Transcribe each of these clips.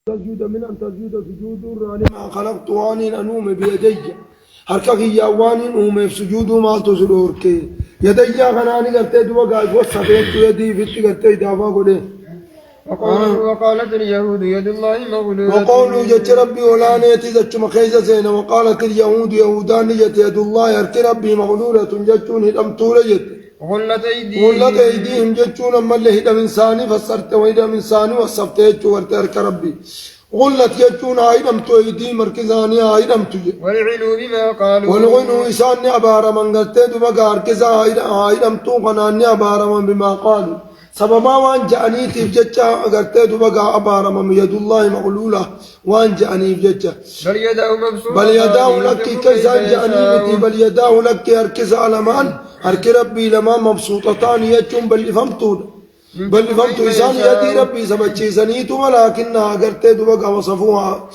تسجد من أن تسجد سجود لما خلقت واني أنوم بيدي حركة يوان أنوم في سجود ما تسرورك يدي خناني قلت وقال وصفت يدي في قلت دافع قوله وقالت اليهود يد الله مغلولة وقولوا جت ربي ولا نيتي جت مخيزة زينة وقالت اليهود يهودان جت يد الله يرك ربي مغلولة جتون هم طولة غلت أيديهم جتون أما اللي هدم إنساني فسرت وهدم إنساني وصفت يجو ورترك ربي غلت جتون عيدم تو أيدي مركزاني عيدم تجي والعلو بما قالوا والغنو إساني أبارا من قلت دبقى أركزا عيدم تو قناني أبارا من بما قالوا سبما وان جاني تفجتشا قلت دبقى أبارا من يد الله مغلولة وان جاني تفجتشا بل يداه لك كيسان جاني متي بل يداه لك أركز على مان أرك ربي لما مبسوطتان يجون بل فهمتون بل فهمت إنسان يدي ربي سبتشي سنيتم ولكنها قلت دبقى وصفوها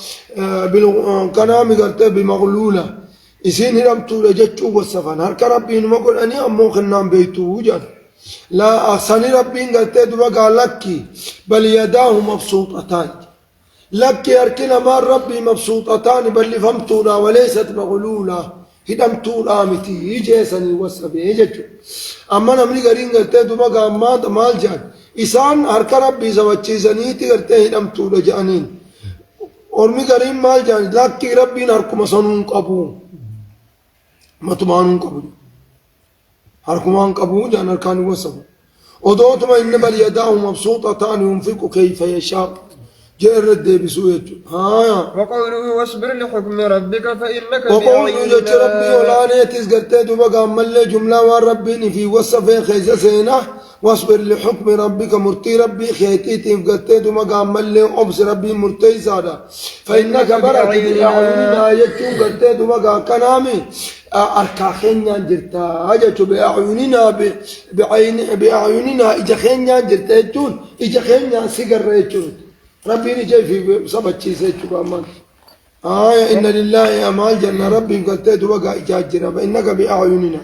بالكلام قلت بمغلولة إسين رمتو لجتشو والسفن هرك ربي نمقل أني أمو خنام بيتو وجان لا أحسن ربي قلت دبقى لك بل يداه مبسوطتان لك أركنا ما ربي مبسوطتان بل فهمتونا وليست مغلولة hidhamtuu dhaamiti ijeesanii wasabee jechuudha. Amma namni gariin gartee duba gaammaata maal jedhan isaan harka rabbii sabachiisaniiti gartee hidhamtuudha jedhaniin. Ormi gariin maal jedhan lakki rabbiin harkuma sanuun qabu. Matumaanuun qabu. Harkumaan qabu jedhan harkaan wasabu. Odootuma inni bal yadaahu mabsuuxa ta'an yunfiqu keeyfa yashaa. جرد بسويت وقوله واصبر لحكم ربك فإنك وقوله جت ربي ولا نيتز قلت بقى مل جملة وربي في وصف خيز سينا واصبر لحكم ربك مرتي ربي خيتي قلت بقى مل أبس ربي مرتي سادا فإنك برأت بأعيننا يجو قلت بقى كلامي أركا خينا جرتا أجت بأعيننا بأعيننا إجا خينا جرتا يجون إجا خينا سيجر يجون ربي نجي في سبتشي سيتشوف أمان إن لله أمال جنة ربي قلتت وقع إجاجنا فإنك بأعيننا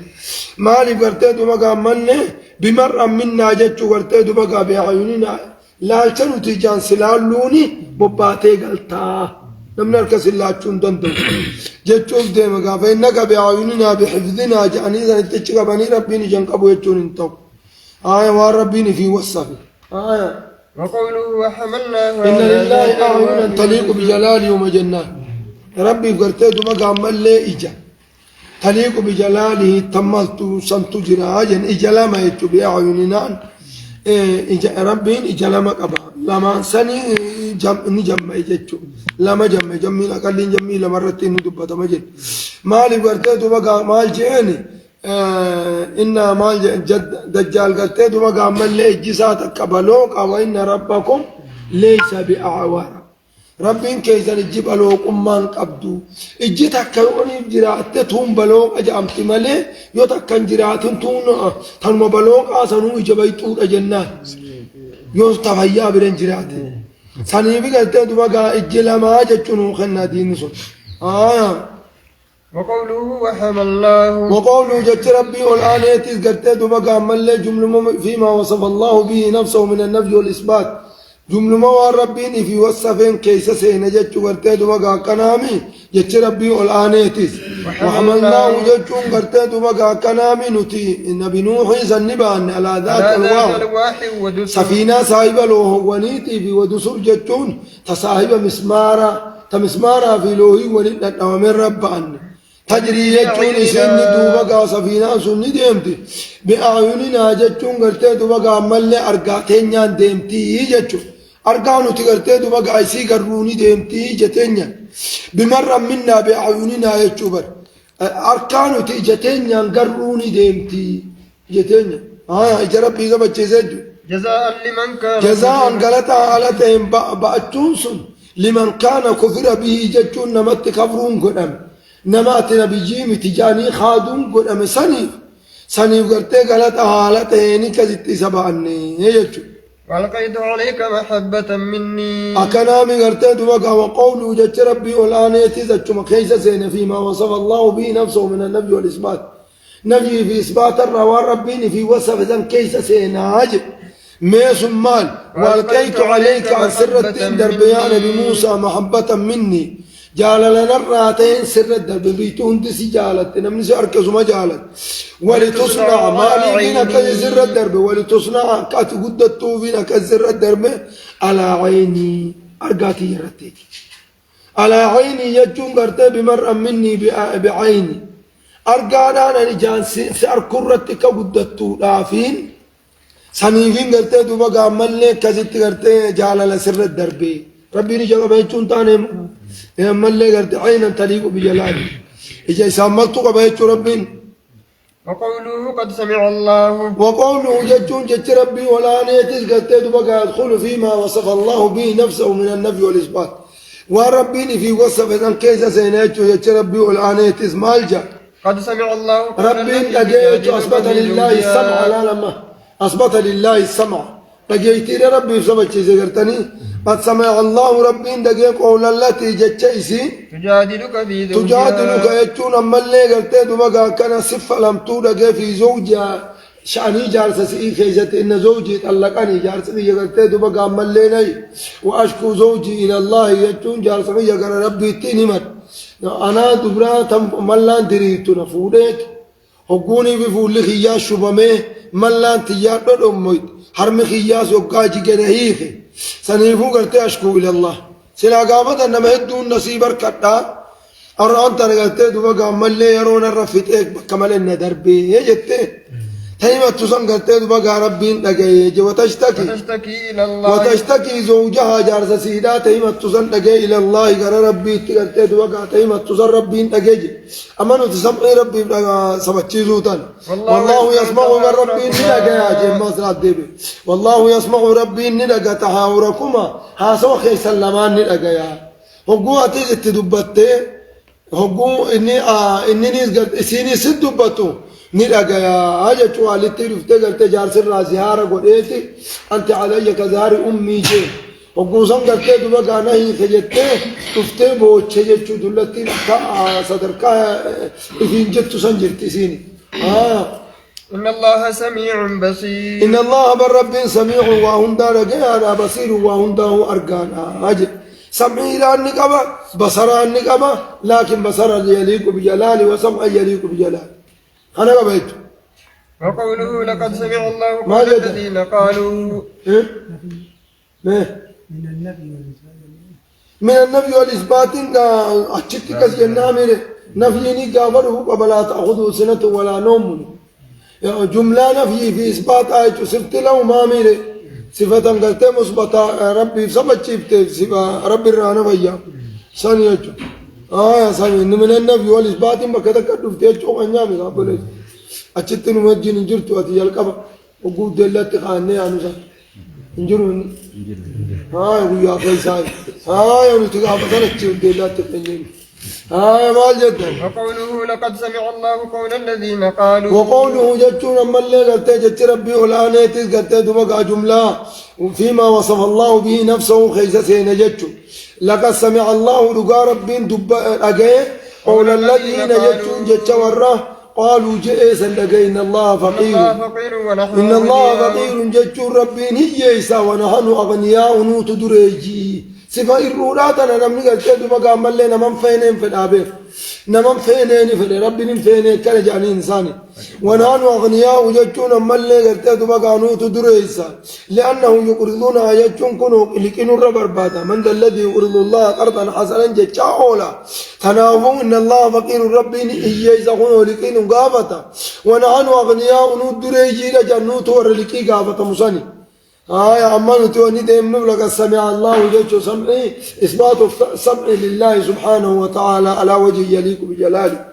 مالي قلتت وقع منه بمرة منا جتشو قلتت وقع بأعيننا لا تنو تجان سلالوني بباتي قلتا نمنا الكسلاتشون دندو جتشوف ديمقا فإنك بأعيننا بحفظنا جانيزا نتشيك بني ربي نجان قبو يتشون انتو وربي في وصفي وقوله وحملناه إن لله أعينا تليق بجلاله ومجناه ربي قرتيت مقام ملي إجا تليق بجلاله تملت سمت جراجا إجا لما يتو بأعيننا ربي إجا لما قبا لما سني نجمع إجا لما جمعين أقلين جمعين لمرتين ندبت مجد مالي قرتيت مقام مال جيني إن مال جد دجال قلتي دوما قام لي جساتك قبلوك أو إن ربكم ليس بأعوار ربين كيسا نجيب ألوك أمان قبدو إجيتك يوني جرات تون بلوك أجامت ملي يوتك جرات تون تنم بلوك آسانو إجابيتو أجنان يوستف هيا برين جرات سنيبي قلتي دوما قام إجلا ما جتشنو خنا دين سن وقوله وقوله جت ربي والآن يتيز قرتيت بقى ملي جمل فيما وصف الله به نفسه من النفي والإثبات جمل ما ربي في وصفين كيس سينا جت قرتيت بقى كنامي جت ربي والآن يتيز وحملناه جت قرتيت بقى كنامي نتي النبي نوح زنبان على ذات الواح سفينة صاحب له ونيتي في ودسر جتون تصاحب مسمارا تمسمارا في لوهي ولدت من ربان تجري يجون سن دوبا سفينة سن ديمتي بأعيننا جتون قرتي دوبا ملي أرقاتين ديمتي جتون أرقانو تقرتي دوبا عيسي قروني ديمتي جتين بمرة منا بأعيننا يجوبر أرقانو تجتين قروني ديمتي جتين إجرب بيزا بچيزي جزاء قلتا علتهم بأتونسون لمن كان كفر به جتون نمت كفرون قدام نمات نبيجيم تجاني خادم قل أم سنيف قرتي قالت أهالتيني كزت سبعني يجو والقيت عليك محبة مني أكنامي قرتي دوقع وقوله جت ربي والآن يتزج مكيس سين فيما وصف الله به نفسه من النبي والإثبات نبي في إثبات الروان ربيني في وصف ذن كيس سين عجب ميس مال والقيت عليك عن سرة دربيان بموسى محبة مني جال لنا الراتين سر الدرب بيتون دسي جالت نمني أركز ما جالت ولتصنع مالي بينا كزر الدرب ولتصنع كات قدت بينا كزر الدرب على عيني أرقاتي يرتيتي على عيني يجون قرتي بمرأة مني بعيني أرقانا أنا جان سأركرتك قدت لافين سنيفين قرتي دوبا قامل لي كزت قرتي جال لسر الدرب ربي نجا بيتون تاني ملي قرتي عينا تليق بجلالي إجا ساملتو قبيتو ربين وقوله قد سمع الله وقوله جتون جت ربي ولا نيتس قرتي دوبا يدخل فيما وصف الله به نفسه من النفي والإثبات وربيني في وصف إذن كيسا سينيتو جت ربي ولا نيتس مالجا قد سمع الله ربين لقيت أثبت لله السمع لا لما أثبت لله السمع لقيت ربي بسبب شيء قرتني قد سمع الله ربين دقيق قول التي جتشيسي تجادلك في زوجها تجادلك يجون أما اللي قلت دمقا كان صفة لم تودق في زوجها شأني جارس سئي كيست إن زوجي طلقني جارس لي قلت دمقا أما اللي ني وأشكو زوجي إلى الله يجون جارس لي قال ربي تنمت أنا دبرا تم ملان دريتو نفودت هقوني بفول خياس شبمه ملان تيار أمي حرم خياس وقاجي جنهيخي سنيفو قلت أشكو إلى الله سلا قامت أن مهدون نصيب الكتا أرى أنت قلت دوبا قام اللي يرون الرفيتك كمال الندربي يجت تيمة تسن قلت دوبا ربين لقي وتشتكي إلى الله وتشتكي زوجها جارس سيدا تيمة تسن لقي إلى الله قال ربي قلت دوبا تيمة تسن ربين لقي أما نتسمع ربي سبتشي زوتان والله يسمع من ربي نلقى يا جماعة صلاة ديبي والله يسمع ربي نلقى تحاوركما هاسو خي سلمان نلقى يا هقو أتيجي تدبتي هقو إني نيز سيني سد دبتو نلقى يا هاجة توالتي رفتي قلت جارس الرازيارة قلتي أنت علي كزهار أمي جي هقو سن قلت دوبا نهي خجتي رفتي بوچه جتشو دلتي صدركا إفين جتو سنجرتي سيني إن الله سميع بصير إن الله بالرب سميع وهندا رجعنا بصير وهندا أرجانا أجل سميع النقبة بصر النقبة لكن بصر يليق بجلاله وسمع يليق بجلاله أنا قبيت وقوله لقد سمع الله قول الذين قالوا من النبي والإثبات أشتك النامر نفيني قابله قبل لا تأخذه سنة ولا نوم جملة نفي في إثبات آية صفت له ما ميري صفة قلت مثبتة ربي سبت شفت صفة ربي الرانا فيا ثانية ثانية من النفي والإثبات ما كذا كدف تيجو أنيامي قبل أشتى نمجين جرت أتي الكبا وقول دلت خانة أنوسا إنجروني ويا فيساي ونتقابل سنة دلت خانة مال جدا وقوله لقد سمع الله قول الذين قالوا وقوله جتون أما اللي قلت جت ربي والآنيتس قلت دمقع جملة فيما وصف الله به نفسه خيس سين جتون لقد سمع الله لقى ربين دب أجي قول الذين جتون جت وره قالوا جئسا لقى إن الله فقير إن الله فقير جتون ربين هي إيسا ونحن أغنياء نوت دريجي صفة الرورات أنا نمني قلت دمقع أما اللي نمن فينين في الأبير نمن فينين في ربي فينين كان جاني إنساني ونحن أغنياء وجدتون أما اللي قلت دمقع نوت دريسا لأنه يقرضون يجتون كنوا لكنوا الربر بادا من ذا الذي يقرض الله قرضا حسنا جتشا أولا تنافون إن الله فقير ربي إيجا كنوا لكنوا قافتا ونحن أغنياء نوت دريجي لجنوت ورلكي قافتا مصاني أما نتوني دائما لك سمع الله وجهه سمعي إثبات السمع لله سبحانه وتعالى على وجه يليق بجلاله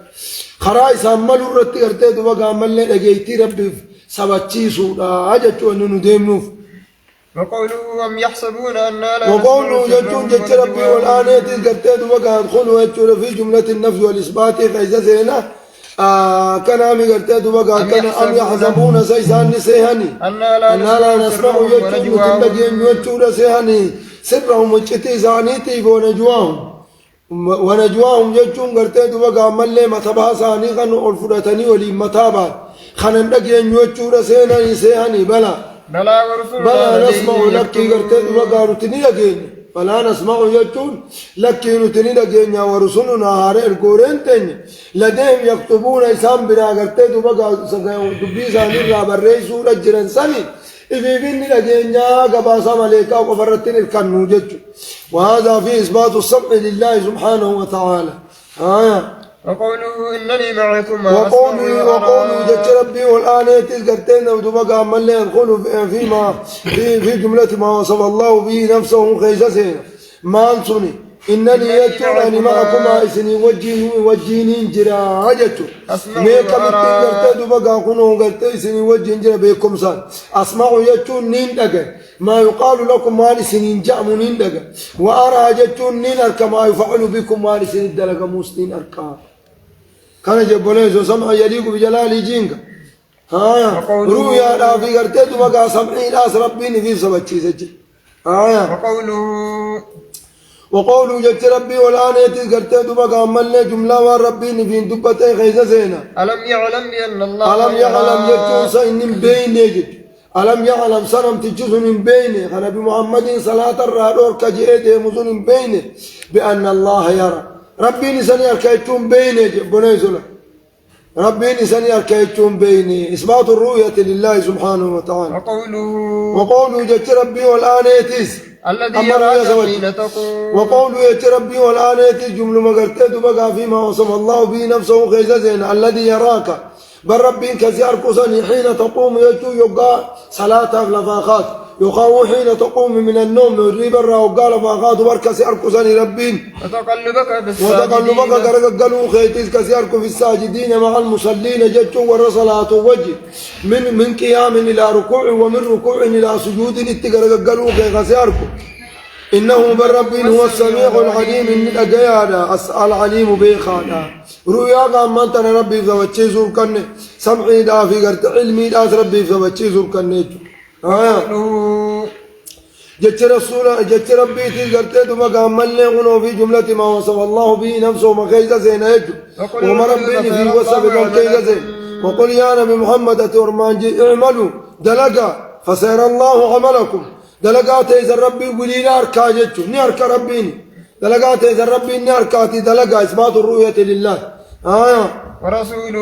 خرائس أما لرتي أرتيد وقع أما اللي لقيتي ربي سبتشي سودا أجت أنه نديمنه وقوله أم يحسبون أننا لا وقوله جتون جت ربي والآن يتيز أرتيد وقع أدخلوا يجتون في جملة النفي والإثبات فإذا زينا كان أمي قلت وقع كان أم يحسبون سيسان سيهني أننا لا نسمع يجتون متلقين يجتون سيهني سرهم وجتي زانيتي ونجواهم يجتون قلت وقع ملي متبها ساني خنو الفرتني ولي متابا خنن لقين يجتون سيهني بلا بلى ورسلنا بلى نسمع لديهم لك قرتي دوبا قارتني لقين فلا نسمع يجون لك نتني لقين ورسلنا هاري القورين تاني لديهم يكتبون إسام بنا قرتي دوبا دبي ساني رابري سورة جرن ساني إذا بني لقين قباسا مليكا وقفرتني الكنو ججو وهذا في إثبات السمع لله سبحانه وتعالى وقوله إنني معكم وقولوا جت ربي والآن تذكرتين ودبقى عمل لي يدخلوا في جملة ما وصف الله به نفسه خيسسين ما أنصني إنني يجعلني معكم إسني وجيني جرا جتو ميكا متذكرت دبقى كنوا قلت إسني وجين جرا بيكم سان أسمع يجتو نين دقا ما يقال لكم مالي سنين جأم نين دقا وأرى جتو نين أركا ما يفعل بكم مالي سنين دلقا موسنين أركا كان جبلين سمع يليق بجلال جينك رؤيا لا في قرتي دبقى سمعي لاس ربيني في سبتشي سجل وقولوا جت ربي والآن قرتي دبقى عملنا جملة وربيني في دبتي خيزة زينة ألم يعلم بأن الله ألم يعلم يجوز إن بين يجد ألم يعلم سلم تجوز من بينه نبي محمد صلاة الرادور كجيد مزون من بينه بأن الله يرى ربي نسني أركيتون بينه بنيزله ربي نسني أركيتون بينه إثبات الرؤية لله سبحانه وتعالى وقولوا جت ربي والآن يتيس الذي يراك حين تقوم وقولوا يت ربي والآن يتيس جملة مقرتد بقى فيما وصف الله به نفسه خيزة الذي يراك بل ربي كزيار كسني حين تقوم يجو يقع صلاة لفاخات يقاو حين تقوم من النوم يريب الرأوقا لفاخات وبرك سيار كسني ربين وتقلبك قرقلوا خيتيز كسيار في الساجدين مع المصلين ججو ورصلاة وجه من قيام إلى ركوع ومن ركوع إلى سجود اتقرقلوا كسياركم إنه بالرب هو السميع العليم إن الأجيانا العليم بيخانا رؤيا قام من تنا ربي فوتشي زور كنه سمعي دا في قرت علمي دا ربي فوتشي زور كنه جت رسول جت ربي تقرت دم قام من له في جملة ما وصف الله به نفسه ما كيزة زين يجو وما ربي في وصف كيزة زين وقل يا نبي محمد أتورمان اعملوا دلقا فسير الله عملكم دلقات إذا ربي ولي أركا جتشو ني أركا ربيني دلقات إذا ربي ني أركاتي دلقا إثبات الرؤية لله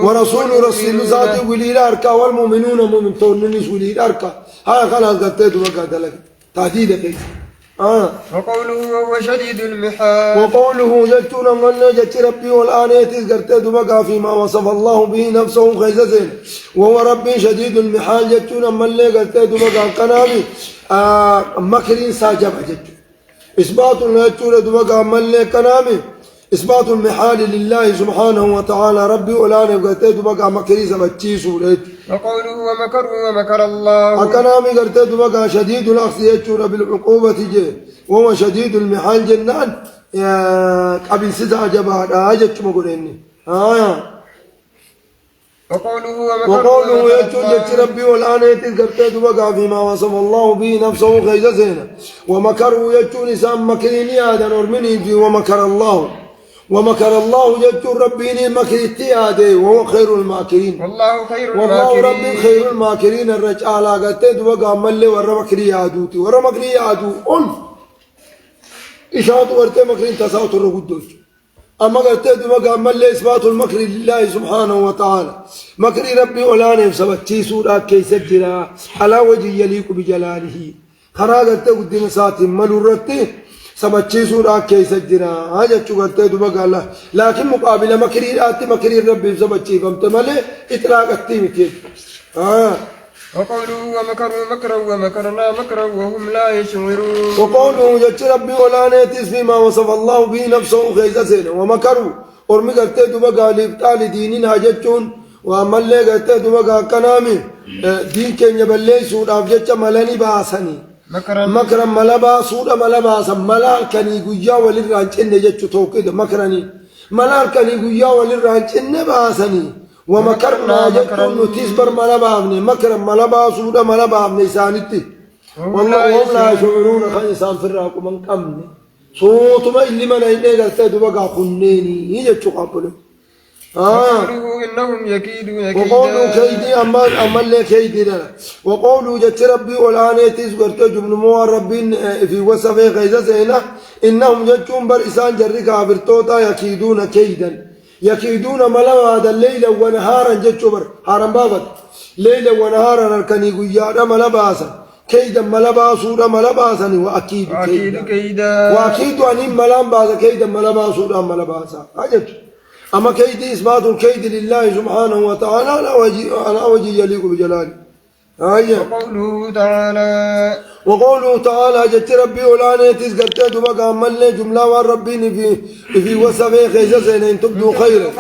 ورسول رسول ذاتي ولي أركا والمؤمنون مؤمن توننيش ولي أركا هاي خلاص قتيت وقع دلقا تهديد كيس وقوله وهو شديد المحال وقوله جتنا من جت ربي والآن يتيز قرتد بقى فيما وصف الله به نفسه خيزة وهو ربي شديد المحال جتنا من قرتد بقى كنامي مكرين ساجب جت إثبات جتنا بقى من كنامي إثبات المحال لله سبحانه وتعالى ربي والآن قرتد بقى مكرين سبتشي سورة وقوله ومكروا ومكر الله كنامي قرتد بقى شديد الأخذ جتنا بالعقوبة جه وهو شديد المحال جنان قبل سدع جبهة أجت مقولني وقوله يجون ربي والآن يتذكرت وقع فيما وصف الله به نفسه خيزة زينة ومكروا يجون إسام مكريني هذا نرمني في ومكر الله يجون ربيني مكر اتياده وهو خير الماكرين والله ربي خير الماكرين الرجال قتد وقع ملي ورى مكري عدوتي ورى مكري عدو إشاعة ورتي مكرين تساوت الرقدوش أما قلت وقع ملي إثبات المكر لله سبحانه وتعالى مكر ربي ولا نفسبتشي سورة كيس الجرا على وجه يليق بجلاله خراجت قدام ساتي ملورتي سبتشي سورة كيس الجرا هذا شو قلت وقع الله لكن مقابل مكر ربي سبتشي فهمت ملي إطلاق التيمتي وقوله ومكروا مكرا ومكرنا مكرا وهم لا يشعرون وقوله جت ربي ولا نيتس فيما وصف الله به نفسه خيزة سنة ومكروا ورمي قرتي بقى لإبطال ديننا جتون وعمل لي قرتي بقى كنامي دين كن يبلي سود أفجت ملاني باسني مكرا ملبا سود ملبا ملال كني قجا وللرانشن جتو توكيد مكرني ملال كني قجا وللرانشن باسني ومكرنا جتون نتيسبر ملبابني مكرا ملبا سودا ملبابني سانتي والله هم لا يشعرون خيسان فراكم من قمني صوت ما اللي من أين قلت بقى خنيني يجتو قبله وقوله إنهم يكيدون وقولوا كيدا كيدي أما اللي كيدي لنا وقولوا جت ربي والآنيتيس قرت جبن مو ربي في وصف غيظ زينة إنهم جتهم برئسان جرك عبرتوتا يكيدون كيدا يكيدون ملا هذا الليل ونهارا جتشبر حرم بابت ليلا ونهارا الكني قيادا ملا باسا كيدا ملا باسودا ملا باسا وأكيد كيدا وأكيد أن ملا باسا كيدا ملا باسودا ملا باسا عجب أما كيد إثبات الكيد لله سبحانه وتعالى على وجه يليق بجلاله وقوله تعالى جت ربي ولا تزكت دبك عمل لي جملة والربين في وصفه خيزة سنة إن تبدو خيرا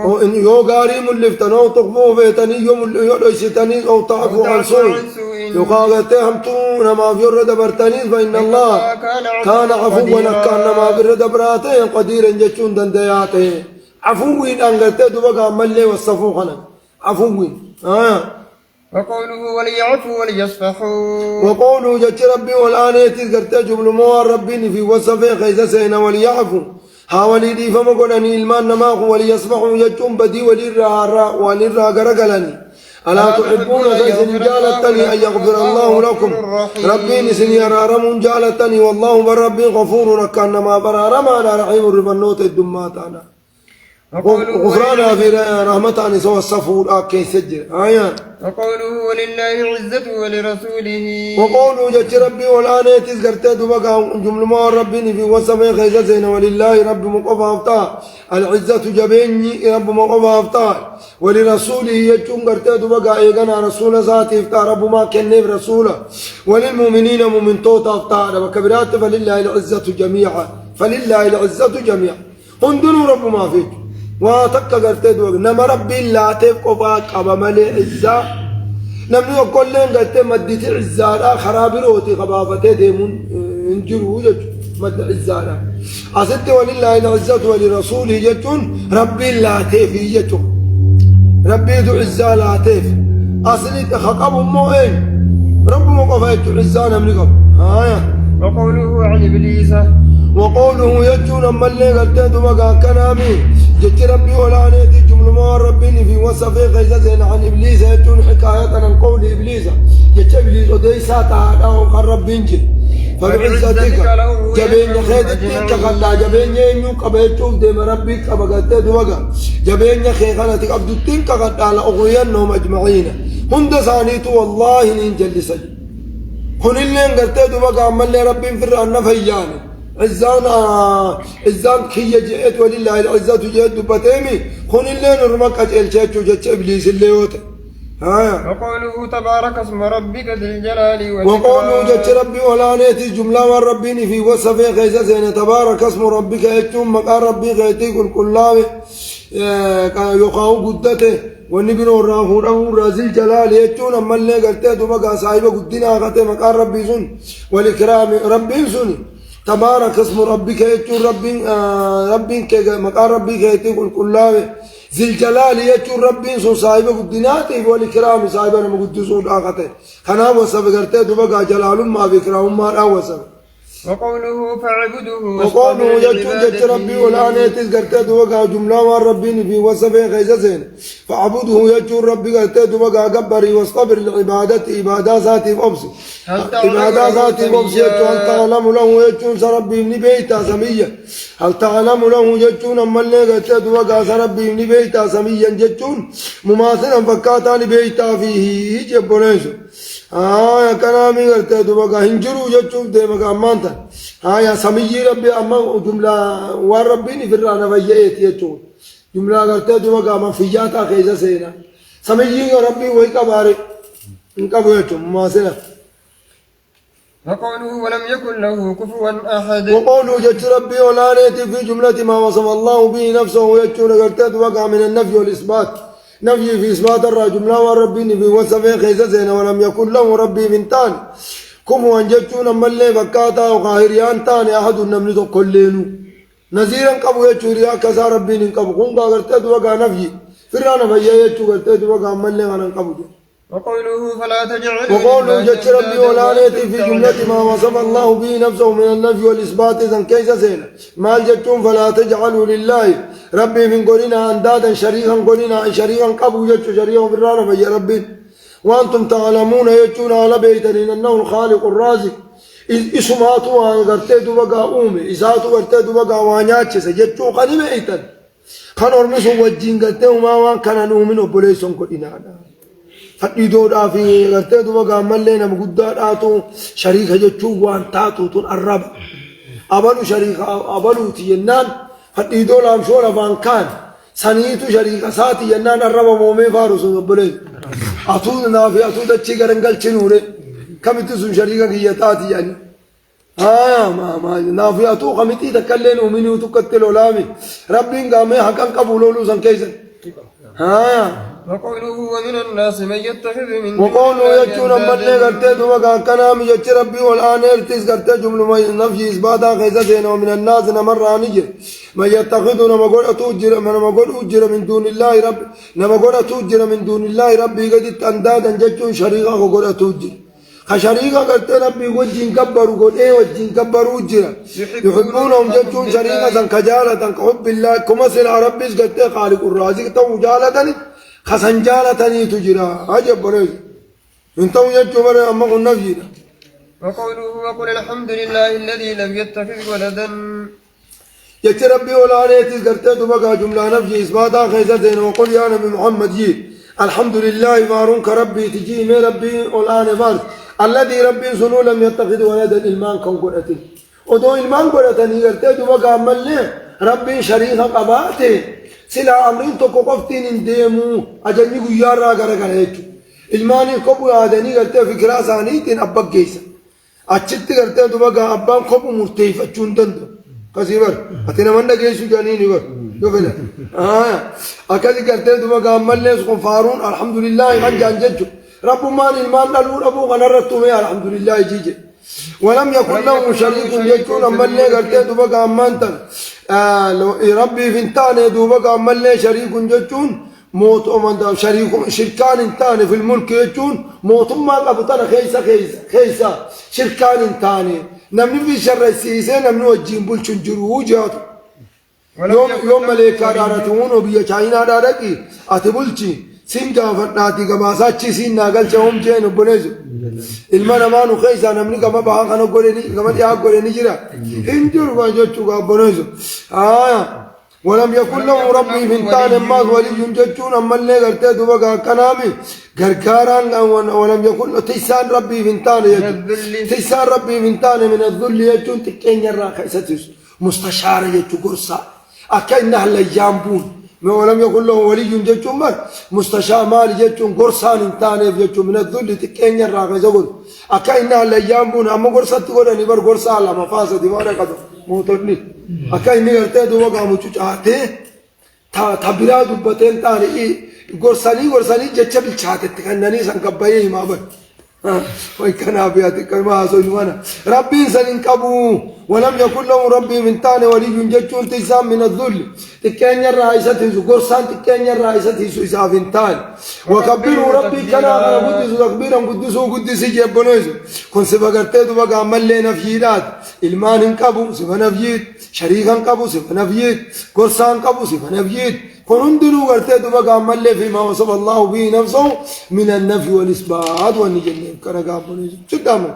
أو إن يو غاري ملفتن أو تخفوا فيتني يوم يشتني أو تعفو عن سوء يقاغتهم تون ما في الرد برتني فإن الله كان عفوا كان ما في الرد براته قديرا جتشون دندياته عفوين أنقلت دبك عمل لي وصفوا خنا عفوين وقوله وليعفوا وليصفحوا وقوله جت ربي والآن يتذكرت جمل مو ربي في وصفه خيزة سينا وليعفوا هاولي دي فما قلني المان نماخ وليصفحوا جتهم بدي وللرا قرقلني ألا تحبون زيزن جالتني أن يغفر الله لكم ربي نسن يرارم جالتني والله بربي غفور ركان ما برارم على رحيم الربنوت الدماتانا غفرانا في رحمتاني سوى الصفور كي سجل وقوله ولله العزة ولرسوله وقوله جت ربي والآن تذكرت دبك جمل ما ربي في وصف خيزة زين ولله رب مقفى أفتاء العزة جبيني رب مقفى أفتاء ولرسوله يجون قرت دبك إيقنا رسول ذاتي افتاء رب ما كنف رسوله وللمؤمنين مؤمن توت أفتاء وكبرات فلله العزة جميعا فلله العزة جميعا انظروا رب ما فيك واتك قرت دبك نما ربي لا تبقى قبمل عزة نمني أقول لهم قلت مدت عزارة خراب روتي خبافتي ديمون انجروا يجو مد عزارة أسدت ولله العزة ولرسوله يجون ربي لا تيفي يجو ربي ذو عزة لا تيف أصلي خطب موين رب مقفى يجو عزة نمني قبل وقوله عن إبليس وقوله يجون أما اللي قلت دبك كنامي جت ربي ولا نيتي جمل ما ربني في وصفه غيظة عن إبليس يجون حكاية عن قول إبليس جت إبليس وديسا تعالى وقرب بنجي فبعزتك جبين خيدك تقطع جبين ينو قبيتوك ديم ربك أبقت دوغا جبين خيخانتك أبدتين قطع لأغوينهم أجمعين هند ثانيت والله ننجل سجد كن اللي انقرت دوغا عمال لي ربي في الرأنا فياني عزان كي جئت ولله العزة جئت دبتيمي كن اللي نرمك أجل شاكو جت إبليس اللي يوتا وقوله تبارك اسم ربك ذي الجلال والإكرام وقوله جت ربي ولا نيتي جملة والربين في وصفه غيزة زين تبارك اسم ربك يجوم مقار ربي غيتي كل كلاوي يقاو قدته ونبنو الرافورهم رازي الجلال يجون أما اللي قلته دبقى صاحبه قدنا غته مقار ربي سن والإكرام ربي سن تبارك اسم ربك يجون ربي مقار ربي غيتي كل كلاوي ذي الجلال يجون ربي سن صاحبه قدناته والإكرام صاحبه مقدسون آغته خنا وصف قرته دبقى جلال ما بإكرام ما أوصف وقوله فاعبده وقوله يجون جت ربي والآن يتذكرت دوغا جملة والربين في وصفه غيظة زين فاعبده يجون ربي قرت دوغا قبري واصطبر لعبادة عبادة ذاتي بأبسي عبادة ذاتي بأبسي يجون هل تعلم له يجون سربي من بيتا سميا هل تعلم له يجون أما اللي قرت دوغا سربي من بيتا سميا يجون مماثلا فكاتا لبيتا فيه جبونيسو كلامي قلت دوبا هنجروا جتشوف ديمك أمانتا يا سمي ربي أما جملة والربيني في الرانا فيئت يجون جملة قلت دوبا ما فياتا خيزة سينا سمي ربي وهي كباري انكبوا يجون مماثلة وقوله ولم يكن له كفوا أحد وقوله جت ربي ولا نيتي في جملة ما وصف الله به نفسه يجون قلت دوبا من النفي والإثبات نفي في إثبات الرجل لا وربي في وصفه خيزة زين ولم يكن له ربي من تان كفوا جتون أما اللي بكاتا وقاهريان تاني أحد النمل كلينو نزيرا قبو يجوريا كسا ربي نقبو قنقا قرتد وقا نفي فرانا فيا يجو قرتد وقا أما اللي غانا نقبو وقوله فلا تجعلوا وقوله لله جت ربي ولا نأتي في جملة ما وصف الله به نفسه من النفي والإثبات إذن كيس سينا ما جتون فلا تجعلوا لله ربي من قولنا أندادا شريكا قولنا شريكا قبو جت شريكا برانا فيا ربي وأنتم تعلمون يجون على بيتنا أنه الخالق الرازق اسماتو غرتيدو بقى أومي إساتو غرتيدو بقى وانياتش سجتو قديم إيتن كان أرمسو وجين غرتيو ما وان كان نؤمن وبليسون قدنا فديدو في غرتيدو بقى ملينا مقداتو شريك جتو وان تاتو تون الرب أبلو شريك أبلو تينان فديدو لام شورا فان كان سنيتو شريك ساتي ينان الرب مومي فارسو بليس أتونا في أتودا تشيغرنجل تشنوري كم تسون شريكا كياتاتي يعني ما نافي أتو قمتي تكلين ومني وتقتل ولامي ربي قامي حقا قبولوا له سن كيسن وقوله ومن الناس من يتخذ من وقوله يجون من قرتي دوما كان يجي ربي والآن ارتز قرتي جمل ما نفي إثباتا خيزتين ومن الناس نمر عنيجر من يتخذ نمقول أتوجر نمقول أجر من دون الله رب نمقول أتوجر من دون الله ربي قد اندادا ججون شريقا وقول أتوجر خشريقا قلت ربي وجين كبروا قل ايه وجين كبروا جرا يحبونهم جتون شريقا كجالة كحب الله كما سل ربي قلت خالق الرازق تو جالة خسن جالة تجرا عجب بريز انتو جتون بري اما قلنا فينا وقوله وقل الحمد لله الذي لم يتخذ ولدا يجي ربي ولا نيتي قلت بقى جملة نفي إثباتا خيزتين وقل يا نبي محمد جي الحمد لله مارونك ربي تجي من ربي والآن فرد الذي ربي سنو لم يتخذ ولدا المان كون قرأتين ودو المان قرأتين يقرتين وقا عمل ليه ربي شريخا قباته سلا أمرين توقو قفتين انديمو أجني قيارا غرغر هيتو الماني قبو آدني قرتين فكرا ثانيتين أباك جيسا أجت قرتين وقا أبان قبو مرتيف أجون دندو كسيبر أتنا من جيسو جانيني بر يوفلا أكذي قرتين وقا عمل ليه سقون فارون الحمد لله من جانججو رب مال المال لون أبو غنرتهم يا الحمد لله جيجي ولم يكن له شريك يكون أمل قرتي دوبا أمانتا ربي فنتان دوبا أمل شريك جتون موت أمانتا شريك شركان انتان في الملك يجون موت ما قبطنا خيسا شركان انتان نمني في شر السيسي نمني وجين بلشن جروجات يوم ملكا دارتون وبيا چاينا داركي أتبلشي سنجا فتناتي كباساتشي سين ناقل شهم جين وبنزو المانا مانو خيسا نمني كما بها خانو قوليني كما ديها قوليني جرا انجر واجوچو بنزو ولم يكن له ربي فنتان ما ولي جتون أما اللي قرتي دوبا كنامي غرغاران ولم يكن له تيسان ربي فنتان تيسان ربي فنتان من الذل يجون تكين يرا خيستيس مستشار يجو قرصا أكينها الليامبون ولم يكن له ولي جتون مر مستشار مال جتون قرصان انتان يجو من الذل تكين يرا خيستيس أكينها الليامبون أما قرصا تقول أني بر قرصا على مفاسد ما ركض موتورني أكاي نيرتة دوغا مچوچاته تابيرا دبتين تاري غورساني جچا بلچاته تكنني سنكباي ما بن ويكنا بياتي كما سنوانا ربي سنكبو ولم يكن له ربي من تاني ولي جچون تيسام من الذل تكن الرئيسة غورسان تكن الرئيسة سوسافين تاني وكبروا ربي كنا قدس تكبيرا قدس جبنوز كن سبغرتي دوغا عمل لنا فيرات المان انكبو سبنفيت شريكا كبو سبنفيت غورسان كبو سبنفيت كنندلو غرتي دوغا عمل فيما وصف الله به نفسه من النفي والإثبات والنجم كنا قابلوا قدامه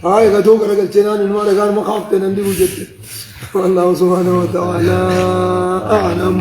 هاي غدو كرجل جنان إنما رجال مخافت نندي وجدت والله سبحانه وتعالى أعلم.